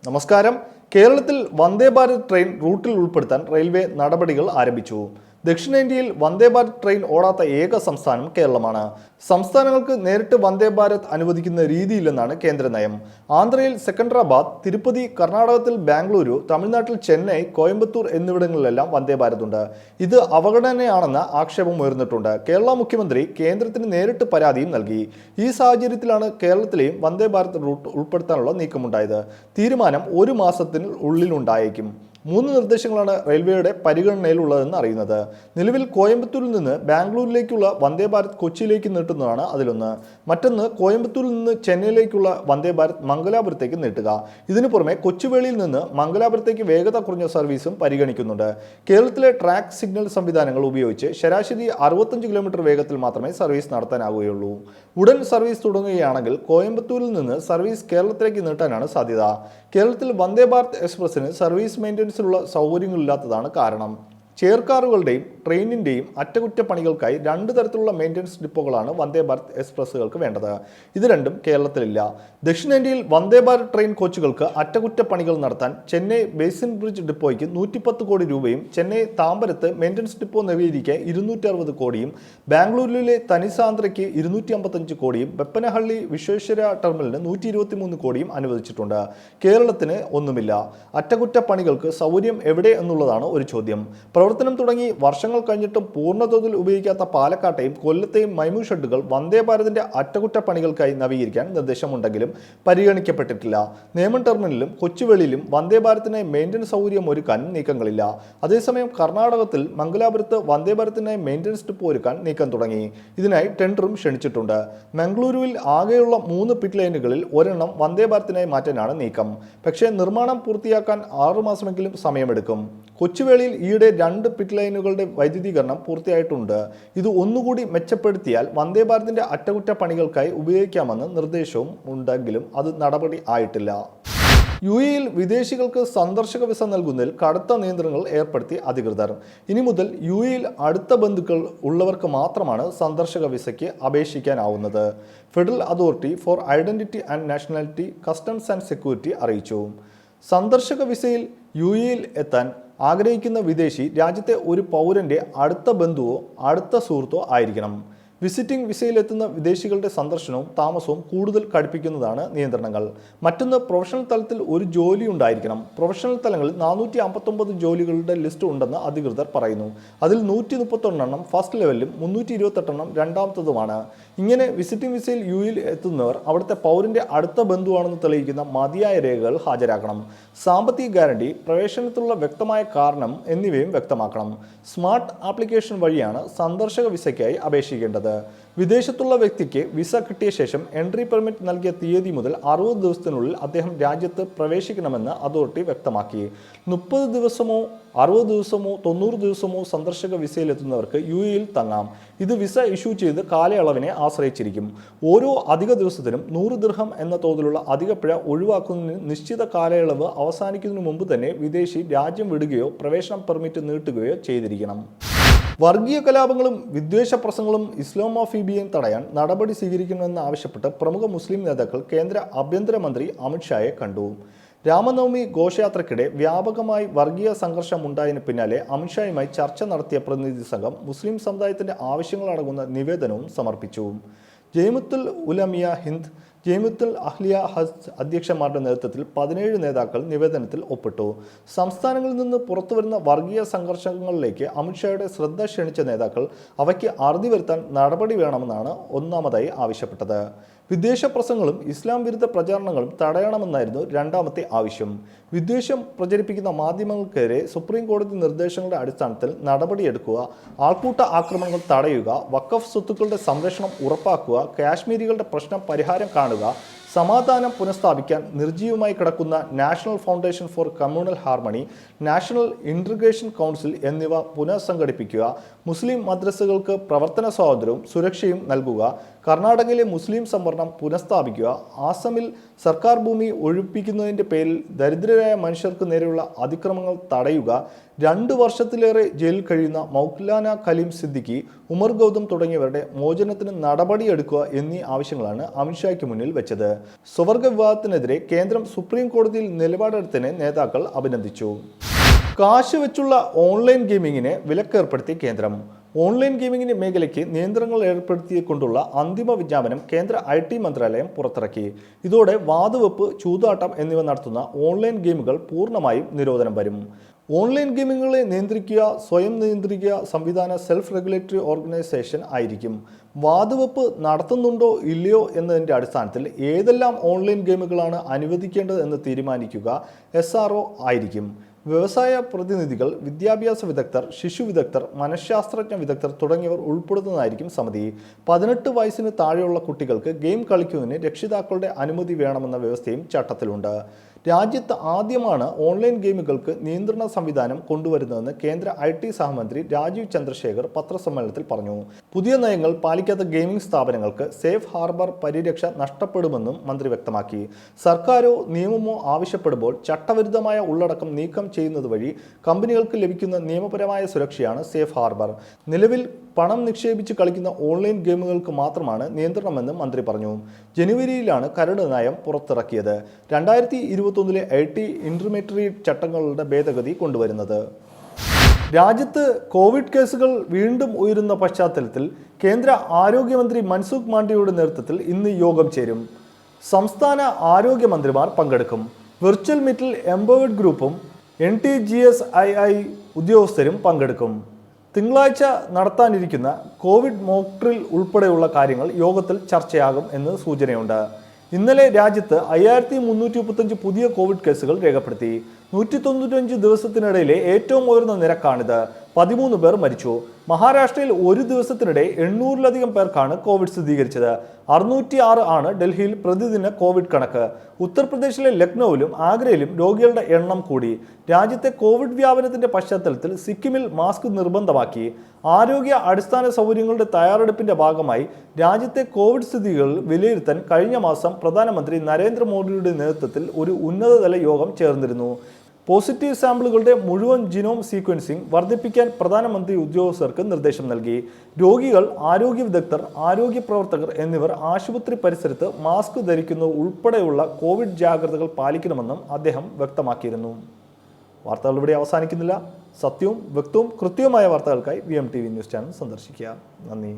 നമസ്കാരം. കേരളത്തിൽ വന്ദേ ഭാരത് ട്രെയിൻ റൂട്ടിൽ ഉൾപ്പെടുത്താൻ റെയിൽവേ നടപടികൾ ആരംഭിച്ചു. ദക്ഷിണേന്ത്യയിൽ വന്ദേ ഭാരത് ട്രെയിൻ ഓടാത്ത ഏക സംസ്ഥാനം കേരളമാണ്. സംസ്ഥാനങ്ങൾക്ക് നേരിട്ട് വന്ദേ ഭാരത് അനുവദിക്കുന്ന രീതിയില്ലെന്നാണ് കേന്ദ്ര നയം. ആന്ധ്രയിൽ സെക്കൻഡറാബാദ്, തിരുപ്പതി, കർണാടകത്തിൽ ബാംഗ്ലൂരു, തമിഴ്നാട്ടിൽ ചെന്നൈ, കോയമ്പത്തൂർ എന്നിവിടങ്ങളിലെല്ലാം വന്ദേ ഭാരത് ഉണ്ട്. ഇത് അവഗണനയാണെന്ന ആക്ഷേപം ഉയർന്നിട്ടുണ്ട്. കേരള മുഖ്യമന്ത്രി കേന്ദ്രത്തിന് നേരിട്ട് പരാതിയും നൽകി. ഈ സാഹചര്യത്തിലാണ് കേരളത്തിലെയും വന്ദേ ഭാരത് റൂട്ട് ഉൾപ്പെടുത്താനുള്ള നീക്കമുണ്ടായത്. തീരുമാനം 1 മാസത്തിനുള്ളിലുണ്ടായേക്കും. 3 നിർദ്ദേശങ്ങളാണ് റെയിൽവേയുടെ പരിഗണനയിലുള്ളതെന്ന് അറിയുന്നത്. നിലവിൽ കോയമ്പത്തൂരിൽ നിന്ന് ബാംഗ്ലൂരിലേക്കുള്ള വന്ദേ ഭാരത് കൊച്ചിയിലേക്ക് നീട്ടുന്നതാണ് അതിലൊന്ന്. മറ്റൊന്ന് കോയമ്പത്തൂരിൽ നിന്ന് ചെന്നൈയിലേക്കുള്ള വന്ദേ ഭാരത് മംഗലാപുരത്തേക്ക് നീട്ടുക. ഇതിനു പുറമെ കൊച്ചുവേളിയിൽ നിന്ന് മംഗലാപുരത്തേക്ക് വേഗത കുറഞ്ഞ സർവീസും പരിഗണിക്കുന്നുണ്ട്. കേരളത്തിലെ ട്രാക്ക് സിഗ്നൽ സംവിധാനങ്ങൾ ഉപയോഗിച്ച് ശരാശരി 65 കിലോമീറ്റർ വേഗത്തിൽ മാത്രമേ സർവീസ് നടത്താനാവുകയുള്ളൂ. ഉടൻ സർവീസ് തുടങ്ങുകയാണെങ്കിൽ കോയമ്പത്തൂരിൽ നിന്ന് സർവീസ് കേരളത്തിലേക്ക് നീട്ടാനാണ് സാധ്യത. കേരളത്തിൽ വന്ദേ ഭാരത് എക്സ്പ്രസിന് സർവീസ് മെയിൻ്റനൻസിനുള്ള സൗകര്യങ്ങളില്ലാത്തതാണ് കാരണം. ചെയർകാറുകളുടെയും ട്രെയിനിൻ്റെയും അറ്റകുറ്റപ്പണികൾക്കായി 2 തരത്തിലുള്ള മെയിൻ്റനൻസ് ഡിപ്പോകളാണ് വന്ദേ ഭാരത് എക്സ്പ്രസ്സുകൾക്ക് വേണ്ടത്. ഇത് രണ്ടും കേരളത്തിലില്ല. ദക്ഷിണേന്ത്യയിൽ വന്ദേ ഭാരത് ട്രെയിൻ കോച്ചുകൾക്ക് അറ്റകുറ്റപ്പണികൾ നടത്താൻ ചെന്നൈ ബേസിൻ ബ്രിഡ്ജ് ഡിപ്പോയ്ക്ക് 110 കോടി രൂപയും ചെന്നൈ താമ്പരത്ത് മെയിൻ്റനൻസ് ഡിപ്പോ നവീകരിക്കാൻ 260 കോടിയും ബാംഗ്ലൂരിലെ തനിസാന്ദ്രയ്ക്ക് 255 കോടിയും ബപ്പനഹള്ളി വിശ്വേശ്വര ടെർമിനലിന് 123 കോടിയും അനുവദിച്ചിട്ടുണ്ട്. കേരളത്തിന് ഒന്നുമില്ല. അറ്റകുറ്റപ്പണികൾക്ക് സൗകര്യം എവിടെ എന്നുള്ളതാണ് ഒരു ചോദ്യം. പ്രവർത്തനം തുടങ്ങി വർഷങ്ങൾ കഴിഞ്ഞിട്ടും പൂർണ്ണതോതിൽ ഉപയോഗിക്കാത്ത പാലക്കാട്ടെയും കൊല്ലത്തെയും മൈമു ഷെഡുകൾ വന്ദേ ഭാരതിന്റെ അറ്റകുറ്റപ്പണികൾക്കായി നവീകരിക്കാൻ നിർദ്ദേശമുണ്ടെങ്കിലും പരിഗണിക്കപ്പെട്ടിട്ടില്ല. നേമം ടെർമിനലിലും കൊച്ചുവേളിയിലും വന്ദേ ഭാരതിനായി മെയിൻ്റനൻസ് സൗകര്യം ഒരുക്കാൻ നീക്കങ്ങളില്ല. അതേസമയം കർണാടകത്തിൽ മംഗലാപുരത്ത് വന്ദേ ഭാരതിനായി മെയിൻ്റനൻസ് ഡിപ്പോ ഒരുക്കാൻ നീക്കം തുടങ്ങി. ഇതിനായി ടെൻഡറും ക്ഷണിച്ചിട്ടുണ്ട്. മംഗളൂരുവിൽ ആകെയുള്ള 3 പിറ്റ് ലൈനുകളിൽ ഒരെണ്ണം വന്ദേ ഭാരതിനായി മാറ്റാനാണ് നീക്കം. പക്ഷേ നിർമ്മാണം പൂർത്തിയാക്കാൻ 6 മാസമെങ്കിലും സമയമെടുക്കും. കൊച്ചുവേളിയിൽ ഈയിടെ 2 പിറ്റ് ലൈനുകളുടെ വൈദ്യുതീകരണം പൂർത്തിയായിട്ടുണ്ട്. ഇത് ഒന്നുകൂടി മെച്ചപ്പെടുത്തിയാൽ വന്ദേ ഭാരതിന്റെ അറ്റകുറ്റപ്പണികൾക്കായി ഉപയോഗിക്കാമെന്ന് നിർദ്ദേശവും ഉണ്ടെങ്കിലും അത് നടപടി ആയിട്ടില്ല. UAEയിൽ വിദേശികൾക്ക് സന്ദർശക വിസ നൽകുന്നതിൽ കടുത്ത നിയന്ത്രണങ്ങൾ ഏർപ്പെടുത്തി അധികൃതർ. ഇനി മുതൽ UAEയിൽ അടുത്ത ബന്ധുക്കൾ ഉള്ളവർക്ക് മാത്രമാണ് സന്ദർശക വിസയ്ക്ക് അപേക്ഷിക്കാനാവുന്നത്. Federal authority for identity and nationality, customs and security അറിയിച്ചു. സന്ദർശക വിസയിൽ UAEയിൽ എത്താൻ ആഗ്രഹിക്കുന്ന വിദേശി രാജ്യത്തെ ഒരു പൗരന്റെ അടുത്ത ബന്ധുവോ അടുത്ത സുഹൃത്തോ ആയിരിക്കണം. വിസിറ്റിംഗ് വിസയിലെത്തുന്ന വിദേശികളുടെ സന്ദർശനവും താമസവും കൂടുതൽ കടുപ്പിക്കുന്നതാണ് നിയന്ത്രണങ്ങൾ. മറ്റൊന്ന്, പ്രൊഫഷണൽ തലത്തിൽ ഒരു ജോലി ഉണ്ടായിരിക്കണം. പ്രൊഫഷണൽ തലങ്ങളിൽ 459 ജോലികളുടെ ലിസ്റ്റ് ഉണ്ടെന്ന് അധികൃതർ പറയുന്നു. അതിൽ 131 ഫസ്റ്റ് ലെവലിലും 328 രണ്ടാമത്തതുമാണ്. ഇങ്ങനെ വിസിറ്റിംഗ് വിസയിൽ UAEയിൽ എത്തുന്നവർ അവിടുത്തെ പൗരന്റെ അടുത്ത ബന്ധുവാണെന്ന് തെളിയിക്കുന്ന മതിയായ രേഖകൾ ഹാജരാക്കണം. സാമ്പത്തിക ഗ്യാരണ്ടി, പ്രവേശനത്തിലുള്ള വ്യക്തമായ കാരണം എന്നിവയും വ്യക്തമാക്കണം. സ്മാർട്ട് ആപ്ലിക്കേഷൻ വഴിയാണ് സന്ദർശക വിസയ്ക്കായി അപേക്ഷിക്കേണ്ടത്. വിദേശത്തുള്ള വ്യക്തിക്ക് വിസ കിട്ടിയ ശേഷം എൻട്രി പെർമിറ്റ് നൽകിയ തീയതി മുതൽ 60 ദിവസത്തിനുള്ളിൽ അദ്ദേഹം രാജ്യത്ത് പ്രവേശിക്കണമെന്ന് അതോറിറ്റി വ്യക്തമാക്കി. 30 ദിവസമോ 60 ദിവസമോ 90 ദിവസമോ സന്ദർശക വിസയിലെത്തുന്നവർക്ക് UAEയിൽ തങ്ങാം. ഇത് വിസ ഇഷ്യൂ ചെയ്ത് കാലയളവിനെ ആശ്രയിച്ചിരിക്കും. ഓരോ അധിക ദിവസത്തിനും 100 ദിർഹം എന്ന തോതിലുള്ള അധിക പിഴ ഒഴിവാക്കുന്നതിന് നിശ്ചിത കാലയളവ് അവസാനിക്കുന്നതിന് മുമ്പ് തന്നെ വിദേശി രാജ്യം വിടുകയോ പ്രവേശന പെർമിറ്റ് നീട്ടുകയോ ചെയ്തിരിക്കണം. വർഗീയ കലാപങ്ങളും വിദ്വേഷ പ്രസംഗങ്ങളും ഇസ്ലാമോഫോബിയയും തടയാൻ നടപടി സ്വീകരിക്കണമെന്ന് ആവശ്യപ്പെട്ട് പ്രമുഖ മുസ്ലിം നേതാക്കൾ കേന്ദ്ര ആഭ്യന്തരമന്ത്രി അമിത്ഷായെ കണ്ടു. രാമനവമി ഘോഷയാത്രയ്ക്കിടെ വ്യാപകമായി വർഗീയ സംഘർഷം ഉണ്ടായതിന് പിന്നാലെ അമിത്ഷായുമായി ചർച്ച നടത്തിയ പ്രതിനിധി സംഘം മുസ്ലിം സമുദായത്തിന്റെ ആവശ്യങ്ങളടങ്ങുന്ന നിവേദനവും സമർപ്പിച്ചു. ജമിഅത്തുൽ ഉലമിയ ഹിന്ദ്, ജമിഅത്തുൽ അഹ്ലിയ ഹജ്ജ് അധ്യക്ഷന്മാരുടെ നേതൃത്വത്തിൽ 17 നേതാക്കൾ നിവേദനത്തിൽ ഒപ്പിട്ടു. സംസ്ഥാനങ്ങളിൽ നിന്ന് പുറത്തുവരുന്ന വർഗീയ സംഘർഷങ്ങളിലേക്ക് അമിത്ഷായുടെ ശ്രദ്ധ ക്ഷണിച്ച നേതാക്കൾ അവയ്ക്ക് അറുതി വരുത്താൻ നടപടി വേണമെന്നാണ് ഒന്നാമതായി ആവശ്യപ്പെട്ടത്. വിദ്വേഷ പ്രസംഗങ്ങളും ഇസ്ലാം വിരുദ്ധ പ്രചാരണങ്ങളും തടയണമെന്നായിരുന്നു രണ്ടാമത്തെ ആവശ്യം. വിദ്വേഷം പ്രചരിപ്പിക്കുന്ന മാധ്യമങ്ങൾക്കെതിരെ സുപ്രീം കോടതി നിർദ്ദേശങ്ങളുടെ അടിസ്ഥാനത്തിൽ നടപടിയെടുക്കുക, ആൾക്കൂട്ട ആക്രമണങ്ങൾ തടയുക, വഖഫ് സ്വത്തുക്കളുടെ സംരക്ഷണം ഉറപ്പാക്കുക, കാശ്മീരികളുടെ പ്രശ്നം പരിഹാരം കാണുക, സമാധാനം പുനഃസ്ഥാപിക്കാൻ നിർജ്ജീവമായി കിടക്കുന്ന national foundation four communal harmony, national integration council എന്നിവ പുനഃസംഘടിപ്പിക്കുക, മുസ്ലിം മദ്രസകൾക്ക് പ്രവർത്തന സ്വാതന്ത്ര്യവും സുരക്ഷയും നൽകുക, കർണാടകയിലെ മുസ്ലിം സംവരണം പുനഃസ്ഥാപിക്കുക, ആസമിൽ സർക്കാർ ഭൂമി ഒഴിപ്പിക്കുന്നതിൻ്റെ പേരിൽ ദരിദ്രരായ മനുഷ്യർക്ക് നേരെയുള്ള അതിക്രമങ്ങൾ തടയുക, 2 വർഷത്തിലേറെ ജയിലിൽ കഴിയുന്ന മൗലാന കലീം സിദ്ദിഖി, ഉമർ ഗൗതം തുടങ്ങിയവരുടെ മോചനത്തിന് നടപടിയെടുക്കുക എന്നീ ആവശ്യങ്ങളാണ് അമിത്ഷായ്ക്ക് മുന്നിൽ വെച്ചത്. സ്വവർഗ വിവാദത്തിനെതിരെ കേന്ദ്രം സുപ്രീം കോടതിയിൽ നിലപാടെടുത്തതിനെ നേതാക്കൾ അഭിനന്ദിച്ചു. കാശ് വെച്ചുള്ള ഓൺലൈൻ ഗെയിമിങ്ങിന് വിലക്കേർപ്പെടുത്തി കേന്ദ്രം. ഓൺലൈൻ ഗെയിമിംഗ് മേഖലയ്ക്ക് നിയന്ത്രണങ്ങൾ ഏർപ്പെടുത്തിക്കൊണ്ടുള്ള അന്തിമ വിജ്ഞാപനം കേന്ദ്ര IT മന്ത്രാലയം പുറത്തിറക്കി. ഇതോടെ വാതുവെപ്പ്, ചൂതാട്ടം എന്നിവ നടത്തുന്ന ഓൺലൈൻ ഗെയിമുകൾ പൂർണ്ണമായും നിരോധനം വരും. ഓൺലൈൻ ഗെയിമിങ്ങുകളെ നിയന്ത്രിക്കുക സ്വയം നിയന്ത്രിക്കുക സംവിധാന സെൽഫ് റെഗുലേറ്ററി ഓർഗനൈസേഷൻ ആയിരിക്കും. വാതുവെപ്പ് നടത്തുന്നുണ്ടോ ഇല്ലയോ എന്നതിൻ്റെ അടിസ്ഥാനത്തിൽ ഏതെല്ലാം ഓൺലൈൻ ഗെയിമുകളാണ് അനുവദിക്കേണ്ടത് എന്ന് തീരുമാനിക്കുക SRO ആയിരിക്കും. വ്യവസായ പ്രതിനിധികൾ, വിദ്യാഭ്യാസ വിദഗ്ധർ, ശിശു വിദഗ്ധർ, മനഃശാസ്ത്രജ്ഞ വിദഗ്ധർ തുടങ്ങിയവർ ഉൾപ്പെടുന്നതായിരിക്കും സമിതി. 18 വയസ്സിന് താഴെയുള്ള കുട്ടികൾക്ക് ഗെയിം കളിക്കുന്നതിന് രക്ഷിതാക്കളുടെ അനുമതി വേണമെന്ന വ്യവസ്ഥയും ചട്ടത്തിലുണ്ട്. രാജ്യത്ത് ആദ്യമാണ് ഓൺലൈൻ ഗെയിമുകൾക്ക് നിയന്ത്രണ സംവിധാനം കൊണ്ടുവരുന്നതെന്ന് കേന്ദ്ര IT സഹമന്ത്രി രാജീവ് ചന്ദ്രശേഖർ പത്രസമ്മേളനത്തിൽ പറഞ്ഞു. പുതിയ നയങ്ങൾ പാലിക്കാത്ത ഗെയിമിംഗ് സ്ഥാപനങ്ങൾക്ക് സേഫ് ഹാർബർ പരിരക്ഷ നഷ്ടപ്പെടുമെന്നും മന്ത്രി വ്യക്തമാക്കി. സർക്കാരോ നിയമമോ ആവശ്യപ്പെടുമ്പോൾ ചട്ടവിരുദ്ധമായ ഉള്ളടക്കം നീക്കം ചെയ്യുന്നത് വഴി കമ്പനികൾക്ക് ലഭിക്കുന്ന നിയമപരമായ സുരക്ഷയാണ് സേഫ് ഹാർബർ. നിലവിൽ പണം നിക്ഷേപിച്ച് കളിക്കുന്ന ഓൺലൈൻ ഗെയിമുകൾക്ക് മാത്രമാണ് നിയന്ത്രണമെന്ന് മന്ത്രി പറഞ്ഞു. ജനുവരിയിലാണ് കരട് നയം പുറത്തിറക്കിയത്. 2021 IT ഇന്റർമീഡിയറ്റ് ചട്ടങ്ങളുടെ ഭേദഗതി കൊണ്ടുവരുന്നത്. രാജ്യത്ത് കോവിഡ് കേസുകൾ വീണ്ടും ഉയരുന്ന പശ്ചാത്തലത്തിൽ കേന്ദ്ര ആരോഗ്യമന്ത്രി മൻസുഖ് മാണ്ഡ്യയുടെ നേതൃത്വത്തിൽ ഇന്ന് യോഗം ചേരും. സംസ്ഥാന ആരോഗ്യമന്ത്രിമാർ പങ്കെടുക്കും. വെർച്വൽ മീറ്റിൽ എംപവേർഡ് ഗ്രൂപ്പും NTGSII ഉദ്യോഗസ്ഥരും പങ്കെടുക്കും. തിങ്കളാഴ്ച നടത്താനിരിക്കുന്ന കോവിഡ് മോക്ക് ഡ്രിൽ ഉൾപ്പെടെയുള്ള കാര്യങ്ങൾ യോഗത്തിൽ ചർച്ചയാകും എന്ന് സൂചനയുണ്ട്. ഇന്നലെ രാജ്യത്ത് 5335 പുതിയ കോവിഡ് കേസുകൾ രേഖപ്പെടുത്തി. 195 ദിവസത്തിനിടയിലെ ഏറ്റവും ഉയർന്ന നിരക്കാണിത്. 13 പേർ മരിച്ചു. മഹാരാഷ്ട്രയിൽ ഒരു ദിവസത്തിനിടെ 800-ലധികം പേർക്കാണ് കോവിഡ് സ്ഥിരീകരിച്ചത്. 606 ആണ് ഡൽഹിയിൽ പ്രതിദിന കോവിഡ് കണക്ക്. ഉത്തർപ്രദേശിലെ ലക്നൌവിലും ആഗ്രയിലും രോഗികളുടെ എണ്ണം കൂടി. രാജ്യത്തെ കോവിഡ് വ്യാപനത്തിന്റെ പശ്ചാത്തലത്തിൽ സിക്കിമിൽ മാസ്ക് നിർബന്ധമാക്കി. ആരോഗ്യ അടിസ്ഥാന സൗകര്യങ്ങളുടെ തയ്യാറെടുപ്പിന്റെ ഭാഗമായി രാജ്യത്തെ കോവിഡ് സ്ഥിതികൾ വിലയിരുത്താൻ കഴിഞ്ഞ മാസം പ്രധാനമന്ത്രി നരേന്ദ്രമോദിയുടെ നേതൃത്വത്തിൽ ഒരു ഉന്നതതല യോഗം ചേർന്നിരുന്നു. പോസിറ്റീവ് സാമ്പിളുകളുടെ മുഴുവൻ ജിനോം സീക്വൻസിംഗ് വർദ്ധിപ്പിക്കാൻ പ്രധാനമന്ത്രി ഉദ്യോഗസ്ഥർക്ക് നിർദ്ദേശം നൽകി. രോഗികൾ, ആരോഗ്യ വിദഗ്ധർ, ആരോഗ്യ പ്രവർത്തകർ എന്നിവർ ആശുപത്രി പരിസരത്ത് മാസ്ക് ധരിക്കുന്നത് ഉൾപ്പെടെയുള്ള കോവിഡ് ജാഗ്രതകൾ പാലിക്കണമെന്നും അദ്ദേഹം വ്യക്തമാക്കിയിരുന്നു. വാർത്തകൾ ഇവിടെ അവസാനിക്കുന്നില്ല. സത്യവും വ്യക്തവും കൃത്യവുമായ വാർത്തകൾക്കായി VMTV ന്യൂസ് ചാനൽ സന്ദർശിക്കുക. നന്ദി.